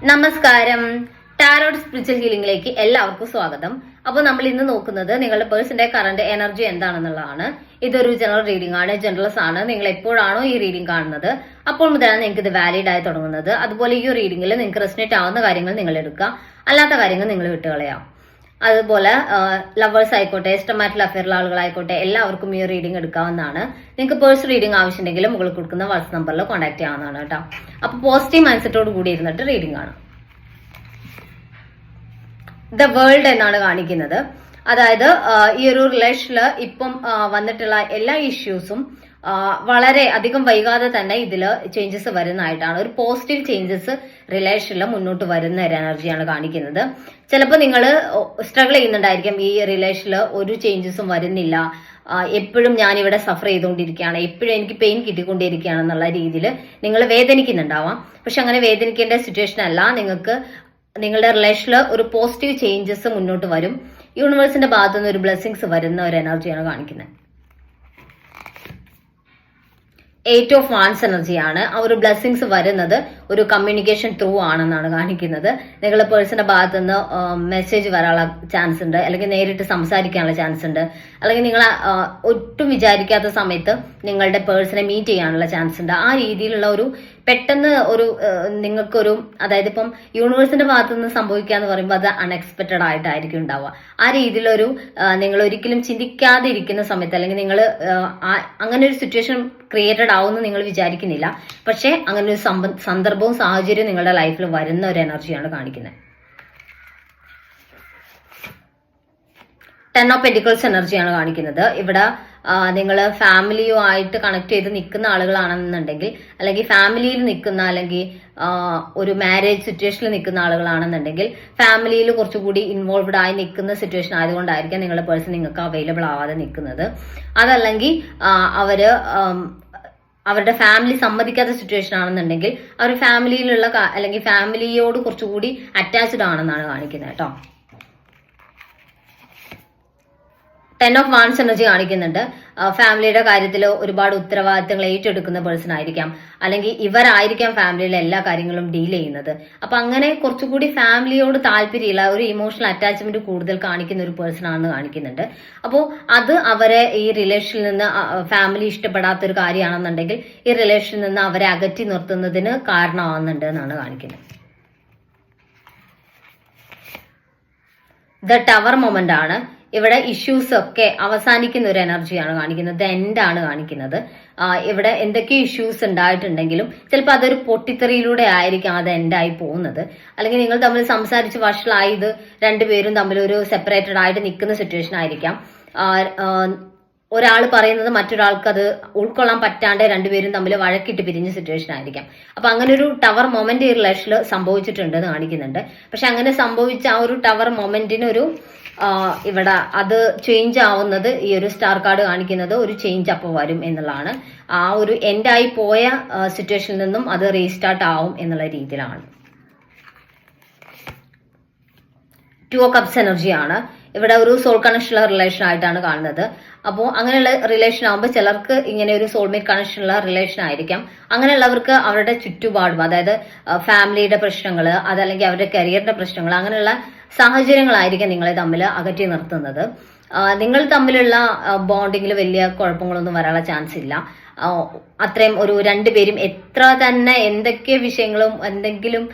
നമസ്കാരം. Tarot spiritual ഹീലിംഗിലേക്ക് എല്ലാവർക്കും സ്വാഗതം. അപ്പോൾ നമ്മൾ ഇന്ന് നോക്കുന്നത് നിങ്ങളുടെ പേഴ്സന്റെ കറന്റ് എനർജി എന്താണെന്നുള്ളതാണ്. ഇതൊരു ജനറൽ റീഡിംഗ് ആണ്, ജനറൽസ് ആണ്. നിങ്ങൾ എപ്പോഴാണോ ഈ റീഡിംഗ് കാണുന്നത് അപ്പോൾ മുതലാണ് നിങ്ങൾക്ക് ഇത് വാലിഡ് ആയി തുടങ്ങുന്നത്. അതുപോലെ ഈ റീഡിംഗിൽ നിങ്ങൾക്ക് റെസിനേറ്റ് ആവുന്ന കാര്യങ്ങൾ നിങ്ങൾ എടുക്കുക, അല്ലാത്ത കാര്യങ്ങൾ നിങ്ങൾ വിട്ടുകളയാം. അതുപോലെ ലവേഴ്സ് ആയിക്കോട്ടെ, ഇഷ്ടമായിട്ടുള്ള അഫെയറുള്ള ആളുകളായിക്കോട്ടെ, എല്ലാവർക്കും ഈ റീഡിംഗ് എടുക്കാവുന്നതാണ്. നിങ്ങൾക്ക് പേഴ്സണൽ റീഡിംഗ് ആവശ്യമുണ്ടെങ്കിൽ മുകളിൽ കൊടുക്കുന്ന വാട്സ്ആപ്പ് നമ്പറിൽ കോൺടാക്ട് ചെയ്യാവുന്നതാണ് കേട്ടോ. അപ്പോൾ പോസിറ്റീവ് മൈൻഡ് സെറ്റോട് കൂടി ഇരുന്നിട്ട് റീഡിംഗ് ആണ്. ദ വേൾഡ് എന്നാണ് കാണിക്കുന്നത്. അതായത് ഈ ഒരു റിലേഷനിൽ ഇപ്പം വന്നിട്ടുള്ള എല്ലാ ഇഷ്യൂസും വളരെ അധികം വൈകാതെ തന്നെ ഇതിൽ ചേഞ്ചസ് വരുന്നതായിട്ടാണ്. ഒരു പോസിറ്റീവ് ചേഞ്ചസ് റിലേഷനിൽ മുന്നോട്ട് വരുന്ന ഒരു എനർജിയാണ് കാണിക്കുന്നത്. ചിലപ്പോൾ നിങ്ങൾ സ്ട്രഗിൾ ചെയ്യുന്നുണ്ടായിരിക്കും, ഈ റിലേഷനിൽ ഒരു ചേഞ്ചസും വരുന്നില്ല, എപ്പോഴും ഞാനിവിടെ സഫർ ചെയ്തുകൊണ്ടിരിക്കുകയാണ്, എപ്പോഴും എനിക്ക് പെയിൻ കിട്ടിക്കൊണ്ടിരിക്കുകയാണ് എന്നുള്ള രീതിയിൽ നിങ്ങൾ വേദനിക്കുന്നുണ്ടാവാം. പക്ഷെ അങ്ങനെ വേദനിക്കേണ്ട സിറ്റുവേഷൻ അല്ല. നിങ്ങൾക്ക് നിങ്ങളുടെ റിലേഷനിൽ ഒരു പോസിറ്റീവ് ചേഞ്ചസ് മുന്നോട്ട് വരും. യൂണിവേഴ്സിന്റെ ഭാഗത്തു നിന്ന് ഒരു ബ്ലെസ്സിങ്സ് വരുന്ന ഒരു എനർജിയാണ് കാണിക്കുന്നത്. 8 ഓഫ് വാൻസ് എനർജിയാണ്. ആ ഒരു ബ്ലെസ്സിങ്സ് വരുന്നത് ഒരു കമ്മ്യൂണിക്കേഷൻ ത്രൂ ആണെന്നാണ് കാണിക്കുന്നത്. നിങ്ങളുടെ പേഴ്സന്റെ ഭാഗത്തു നിന്ന് മെസ്സേജ് വരാനുള്ള ചാൻസ് ഉണ്ട്, അല്ലെങ്കിൽ നേരിട്ട് സംസാരിക്കാനുള്ള ചാൻസ് ഉണ്ട്, അല്ലെങ്കിൽ നിങ്ങൾ ഒട്ടും വിചാരിക്കാത്ത സമയത്ത് നിങ്ങളുടെ പേഴ്സണെ മീറ്റ് ചെയ്യാനുള്ള ചാൻസ് ഉണ്ട്. ആ രീതിയിലുള്ള ഒരു പെട്ടെന്ന് ഒരു നിങ്ങൾക്കൊരു, അതായത് ഇപ്പം യൂണിവേഴ്സിന്റെ ഭാഗത്തു നിന്ന് സംഭവിക്കുക എന്ന് പറയുമ്പോൾ അത് അൺഎക്സ്പെക്റ്റഡ് ആയിട്ടായിരിക്കും ഉണ്ടാവുക. ആ രീതിയിലൊരു നിങ്ങൾ ഒരിക്കലും ചിന്തിക്കാതെ ഇരിക്കുന്ന സമയത്ത്, അല്ലെങ്കിൽ നിങ്ങൾ അങ്ങനെ ഒരു സിറ്റുവേഷൻ ക്രിയേറ്റഡ് ആവുമെന്ന് നിങ്ങൾ വിചാരിക്കുന്നില്ല, പക്ഷെ അങ്ങനെ ഒരു സന്ദർഭവും സാഹചര്യവും നിങ്ങളുടെ ലൈഫിൽ വരുന്ന ഒരു എനർജിയാണ് കാണിക്കുന്നത്. 10 ഓഫ് പെന്റിക്കിൾസ് എനർജിയാണ് കാണിക്കുന്നത്. ഇവിടെ നിങ്ങൾ ഫാമിലിയുമായിട്ട് കണക്ട് ചെയ്ത് നിൽക്കുന്ന ആളുകളാണെന്നുണ്ടെങ്കിൽ, അല്ലെങ്കിൽ ഫാമിലിയിൽ നിൽക്കുന്ന, അല്ലെങ്കിൽ ഒരു മാരേജ് സിറ്റുവേഷനിൽ നിൽക്കുന്ന ആളുകളാണെന്നുണ്ടെങ്കിൽ ഫാമിലിയിൽ കുറച്ചുകൂടി ഇൻവോൾവ്ഡ് ആയി നിൽക്കുന്ന സിറ്റുവേഷൻ ആയതുകൊണ്ടായിരിക്കാം നിങ്ങളുടെ പേഴ്സൺ നിങ്ങൾക്ക് അവൈലബിൾ ആവാതെ നിൽക്കുന്നത്. അതല്ലെങ്കിൽ അവരുടെ ഫാമിലി സമ്മതിക്കാത്ത സിറ്റുവേഷൻ ആണെന്നുണ്ടെങ്കിൽ അവർ ഫാമിലിയിലുള്ള, അല്ലെങ്കിൽ ഫാമിലിയോട് കുറച്ചുകൂടി അറ്റാച്ച്ഡ് ആണെന്നാണ് കാണിക്കുന്നത് കേട്ടോ. 10 ഓഫ് വാൻസ് എനർജി കാണിക്കുന്നുണ്ട്. ഫാമിലിയുടെ കാര്യത്തിൽ ഒരുപാട് ഉത്തരവാദിത്തങ്ങൾ ഏറ്റെടുക്കുന്ന പേഴ്സൺ ആയിരിക്കാം, അല്ലെങ്കിൽ ഇവരായിരിക്കാം ഫാമിലിയിലെ എല്ലാ കാര്യങ്ങളും ഡീൽ ചെയ്യുന്നത്. അപ്പൊ അങ്ങനെ കുറച്ചുകൂടി ഫാമിലിയോട് താല്പര്യമില്ല, ഒരു ഇമോഷണൽ അറ്റാച്ച്മെന്റ് കൂടുതൽ കാണിക്കുന്ന ഒരു പേഴ്സൺ ആണെന്ന് കാണിക്കുന്നുണ്ട്. അപ്പോൾ അത് അവരെ ഈ റിലേഷനിൽ നിന്ന്, ഫാമിലി ഇഷ്ടപ്പെടാത്ത ഒരു കാര്യമാണെന്നുണ്ടെങ്കിൽ ഈ റിലേഷനിൽ നിന്ന് അവരെ അകറ്റി നിർത്തുന്നതിന് കാരണമാവുന്നുണ്ട് എന്നാണ് കാണിക്കുന്നത്. ദ ടവർ മൊമെന്റ് ആണ്. ഇവിടെ ഇഷ്യൂസ് ഒക്കെ അവസാനിക്കുന്ന ഒരു എനർജിയാണ് കാണിക്കുന്നത്. എൻഡ് ആണ് കാണിക്കുന്നത്. ഇവിടെ എന്തൊക്കെ ഇഷ്യൂസ് ഉണ്ടായിട്ടുണ്ടെങ്കിലും ചിലപ്പോൾ അതൊരു പൊട്ടിത്തെറിയിലൂടെ ആയിരിക്കാം അത് എൻഡായി പോകുന്നത്, അല്ലെങ്കിൽ നിങ്ങൾ തമ്മിൽ സംസാരിച്ച് വഷളായത് രണ്ടുപേരും തമ്മിൽ ഒരു സെപ്പറേറ്റഡ് ആയിട്ട് നിൽക്കുന്ന സിറ്റുവേഷൻ ആയിരിക്കാം. ഒരാൾ പറയുന്നത് മറ്റൊരാൾക്ക് അത് ഉൾക്കൊള്ളാൻ പറ്റാണ്ട് രണ്ടുപേരും തമ്മിൽ വഴക്കിട്ട് പിരിഞ്ഞ സിറ്റുവേഷൻ ആയിരിക്കാം. അപ്പൊ അങ്ങനെ ഒരു ടവർ മൊമെന്റ് ഈ റിലേഷനിൽ സംഭവിച്ചിട്ടുണ്ട് എന്ന് കാണിക്കുന്നുണ്ട്. പക്ഷെ അങ്ങനെ സംഭവിച്ച ആ ഒരു ടവർ മൊമെന്റിനൊരു ഇവിടെ അത് ചേഞ്ച് ആവുന്നത്, ഈ ഒരു സ്റ്റാർ കാർഡ് കാണിക്കുന്നത് ഒരു ചേഞ്ച് അപ്പോൾ വരും എന്നുള്ളതാണ്. ആ ഒരു എൻഡായി പോയ സിറ്റുവേഷനിൽ നിന്നും അത് റീസ്റ്റാർട്ട് ആവും എന്നുള്ള രീതിയിലാണ്. 2 ഓഫ് കപ്സ് എനർജിയാണ്. ഇവിടെ ഒരു സോൾ കണക്ഷനുള്ള റിലേഷൻ ആയിട്ടാണ് കാണുന്നത്. അപ്പോൾ അങ്ങനെയുള്ള റിലേഷൻ ആകുമ്പോൾ ചിലർക്ക് ഇങ്ങനെ ഒരു സോൾമേറ്റ് കണക്ഷനുള്ള റിലേഷൻ ആയിരിക്കാം. അങ്ങനെയുള്ളവർക്ക് അവരുടെ ചുറ്റുപാടും, അതായത് ഫാമിലിയുടെ പ്രശ്നങ്ങൾ, അതല്ലെങ്കിൽ അവരുടെ കരിയറിന്റെ പ്രശ്നങ്ങൾ, അങ്ങനെയുള്ള സാഹചര്യങ്ങളായിരിക്കും നിങ്ങളെ തമ്മിൽ അകറ്റി നിർത്തുന്നത്. നിങ്ങൾ തമ്മിലുള്ള ബോണ്ടിങ്ങിൽ വലിയ കുഴപ്പങ്ങളൊന്നും വരാനുള്ള ചാൻസ് ഇല്ല. അത്രയും ഒരു രണ്ടുപേരും എത്ര തന്നെ എന്തൊക്കെ വിഷയങ്ങളും എന്തെങ്കിലും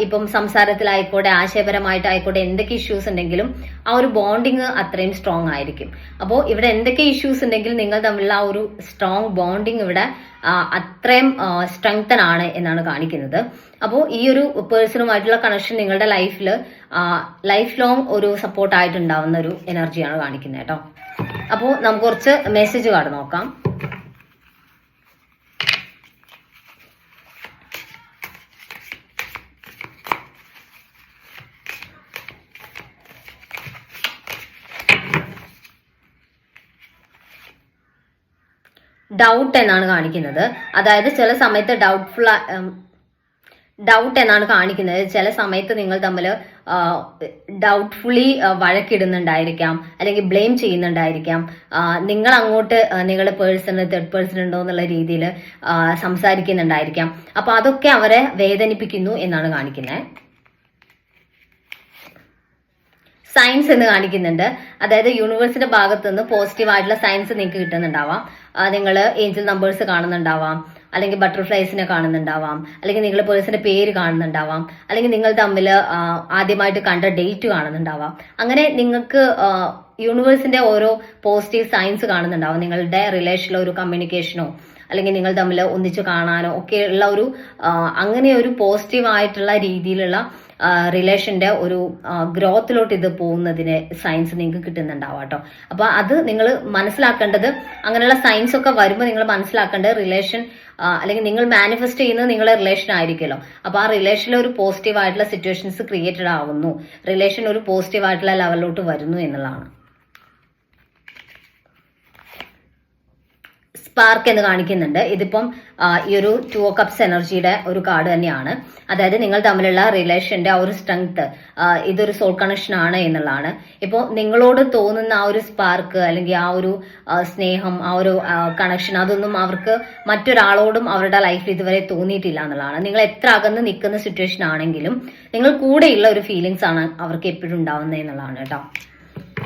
ഇപ്പം സംസാരത്തിലായിക്കോട്ടെ, ആശയപരമായിട്ടായിക്കോട്ടെ, എന്തൊക്കെ ഇഷ്യൂസ് ഉണ്ടെങ്കിലും ആ ഒരു ബോണ്ടിങ് അത്രയും സ്ട്രോങ് ആയിരിക്കും. അപ്പോൾ ഇവിടെ എന്തൊക്കെ ഇഷ്യൂസ് ഉണ്ടെങ്കിലും നിങ്ങൾ തമ്മിലുള്ള ആ ഒരു സ്ട്രോങ് ബോണ്ടിങ് ഇവിടെ അത്രയും സ്ട്രെങ്തൻ ആണ് എന്നാണ് കാണിക്കുന്നത്. അപ്പോൾ ഈ ഒരു പേഴ്സണുമായിട്ടുള്ള കണക്ഷൻ നിങ്ങളുടെ ലൈഫിൽ ലൈഫ് ലോങ് ഒരു സപ്പോർട്ടായിട്ടുണ്ടാവുന്ന ഒരു എനർജിയാണ് കാണിക്കുന്നത് കേട്ടോ. അപ്പോൾ നമുക്ക് കുറച്ച് മെസ്സേജ് കാർഡ് നോക്കാം. ഡൗട്ട് എന്നാണ് കാണിക്കുന്നത്. അതായത് ചില സമയത്ത് ഡൗട്ട് എന്നാണ് കാണിക്കുന്നത്. ചില സമയത്ത് നിങ്ങൾ തമ്മിൽ ഡൗട്ട്ഫുള്ളി വഴക്കിടുന്നുണ്ടായിരിക്കാം, അല്ലെങ്കിൽ ബ്ലെയിം ചെയ്യുന്നുണ്ടായിരിക്കാം. നിങ്ങൾ അങ്ങോട്ട് നിങ്ങളുടെ പേഴ്സൺ തേർഡ് പേഴ്സൺ ഉണ്ടോ എന്നുള്ള രീതിയിൽ സംസാരിക്കുന്നുണ്ടായിരിക്കാം. അപ്പൊ അതൊക്കെ അവരെ വേദനിപ്പിക്കുന്നു എന്നാണ് കാണിക്കുന്നത്. സയൻസ് എന്ന് കാണിക്കുന്നുണ്ട്. അതായത് യൂണിവേഴ്സിന്റെ ഭാഗത്ത് നിന്ന് പോസിറ്റീവ് ആയിട്ടുള്ള സയൻസ് നിങ്ങൾക്ക് കിട്ടുന്നുണ്ടാവാം. നിങ്ങൾ ഏഞ്ചൽ നമ്പേഴ്സ് കാണുന്നുണ്ടാവാം, അല്ലെങ്കിൽ ബട്ടർഫ്ലൈസിനെ കാണുന്നുണ്ടാവാം, അല്ലെങ്കിൽ നിങ്ങളുടെ പേഴ്സന്റെ പേര് കാണുന്നുണ്ടാവാം, അല്ലെങ്കിൽ നിങ്ങൾ തമ്മിൽ ആദ്യമായിട്ട് കണ്ട ഡേറ്റ് കാണുന്നുണ്ടാവാം. അങ്ങനെ നിങ്ങൾക്ക് യൂണിവേഴ്സിന്റെ ഓരോ പോസിറ്റീവ് സയൻസ് കാണുന്നുണ്ടാവാം. നിങ്ങളുടെ റിലേഷനിലോ ഒരു കമ്മ്യൂണിക്കേഷനോ അല്ലെങ്കിൽ നിങ്ങൾ തമ്മിൽ ഒന്നിച്ചു കാണാനോ ഒക്കെ ഉള്ള ഒരു അങ്ങനെ ഒരു പോസിറ്റീവ് ആയിട്ടുള്ള രീതിയിലുള്ള റിലേഷന്റെ ഒരു ഗ്രോത്തിലോട്ട് ഇത് പോകുന്നതിന് സയൻസ് നിങ്ങൾക്ക് കിട്ടുന്നുണ്ടാവാം കേട്ടോ. അപ്പൊ അത് നിങ്ങൾ മനസ്സിലാക്കേണ്ടത്, അങ്ങനെയുള്ള സയൻസ് ഒക്കെ വരുമ്പോൾ നിങ്ങൾ മനസ്സിലാക്കേണ്ടത് റിലേഷൻ അല്ലെങ്കിൽ നിങ്ങൾ മാനിഫെസ്റ്റ് ചെയ്യുന്നത് നിങ്ങളുടെ റിലേഷൻ ആയിരിക്കുമല്ലോ. അപ്പൊ ആ റിലേഷനിൽ ഒരു പോസിറ്റീവ് ആയിട്ടുള്ള സിറ്റുവേഷൻസ് ക്രിയേറ്റഡ് ആവുന്നു, റിലേഷൻ ഒരു പോസിറ്റീവ് ആയിട്ടുള്ള ലെവലിലോട്ട് വരുന്നു എന്നുള്ളതാണ്. സ്പാർക്ക് എന്ന് കാണിക്കുന്നുണ്ട്. ഇതിപ്പം ഈ ഒരു 2 of Cups എനർജിയുടെ ഒരു കാർഡ് തന്നെയാണ്. അതായത് നിങ്ങൾ തമ്മിലുള്ള റിലേഷന്റെ ആ ഒരു സ്ട്രെങ്ത്, ഇതൊരു സോൾ കണക്ഷൻ ആണ് എന്നുള്ളതാണ്. ഇപ്പോൾ നിങ്ങളോട് തോന്നുന്ന ആ ഒരു സ്പാർക്ക് അല്ലെങ്കിൽ ആ ഒരു സ്നേഹം, ആ ഒരു കണക്ഷൻ, അതൊന്നും അവർക്ക് മറ്റൊരാളോടും അവരുടെ ലൈഫിൽ ഇതുവരെ തോന്നിയിട്ടില്ല എന്നുള്ളതാണ്. നിങ്ങൾ എത്ര അകന്ന് നിൽക്കുന്ന സിറ്റുവേഷൻ ആണെങ്കിലും നിങ്ങൾ കൂടെയുള്ള ഒരു ഫീലിങ്സ് ആണ് അവർക്ക് എപ്പോഴും ഉണ്ടാവുന്നത് എന്നുള്ളതാണ് കേട്ടോ.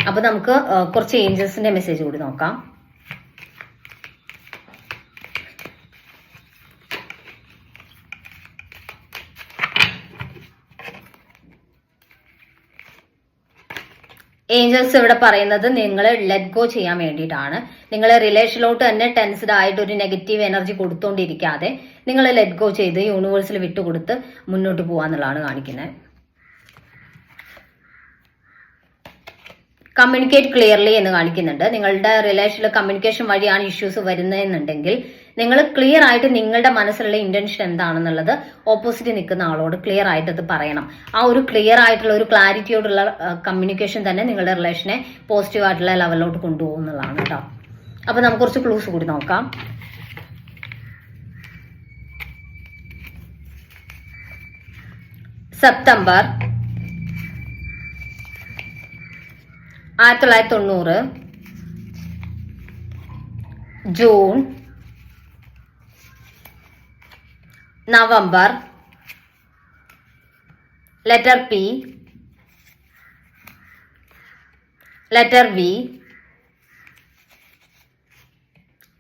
അപ്പൊ നമുക്ക് കുറച്ച് ഏഞ്ചൽസിന്റെ മെസ്സേജ് കൂടി നോക്കാം. ഏഞ്ചൽസ് ഇവിടെ പറയുന്നത് നിങ്ങൾ ലെറ്റ് ഗോ ചെയ്യാൻ വേണ്ടിയിട്ടാണ്. നിങ്ങൾ റിലേഷനിലോട്ട് തന്നെ ടെൻസ്ഡ് ആയിട്ട് ഒരു നെഗറ്റീവ് എനർജി കൊടുത്തോണ്ടിരിക്കാതെ നിങ്ങൾ ലെറ്റ് ഗോ ചെയ്ത് യൂണിവേഴ്സിൽ വിട്ടുകൊടുത്ത് മുന്നോട്ട് പോവാന്നുള്ളതാണ് കാണിക്കുന്നത്. കമ്മ്യൂണിക്കേറ്റ് ക്ലിയർലി എന്ന് കാണിക്കുന്നുണ്ട്. നിങ്ങളുടെ റിലേഷനിൽ കമ്മ്യൂണിക്കേഷൻ വഴിയാണ് ഇഷ്യൂസ് വരുന്നതെന്നുണ്ടെങ്കിൽ നിങ്ങൾ ക്ലിയർ ആയിട്ട് നിങ്ങളുടെ മനസ്സിലുള്ള ഇന്റൻഷൻ എന്താണെന്നുള്ളത് ഓപ്പോസിറ്റ് നിൽക്കുന്ന ആളോട് ക്ലിയർ ആയിട്ട് അത് പറയണം. ആ ഒരു ക്ലിയർ ആയിട്ടുള്ള ഒരു ക്ലാരിറ്റിയോടുള്ള കമ്മ്യൂണിക്കേഷൻ തന്നെ നിങ്ങളുടെ റിലേഷനെ പോസിറ്റീവ് ആയിട്ടുള്ള ലെവലിലോട്ട് കൊണ്ടുപോകും എന്നുള്ളതാണ് കേട്ടോ. അപ്പൊ നമുക്ക് കുറച്ച് ക്ലൂസ് കൂടി നോക്കാം. September 1990, June, November, letter P, letter V,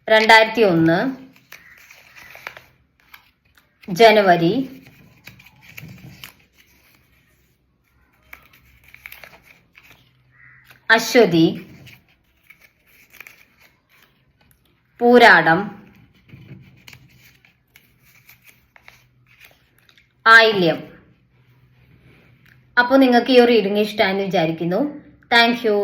2001, ജനുവരി, അശ്വതി, പൂരാടം, ആയില്യം. അപ്പോൾ നിങ്ങൾക്ക് ഈ ഒരു റീഡിംഗ് ഇഷ്ടമായെന്ന് വിചാരിക്കുന്നു. Thank U.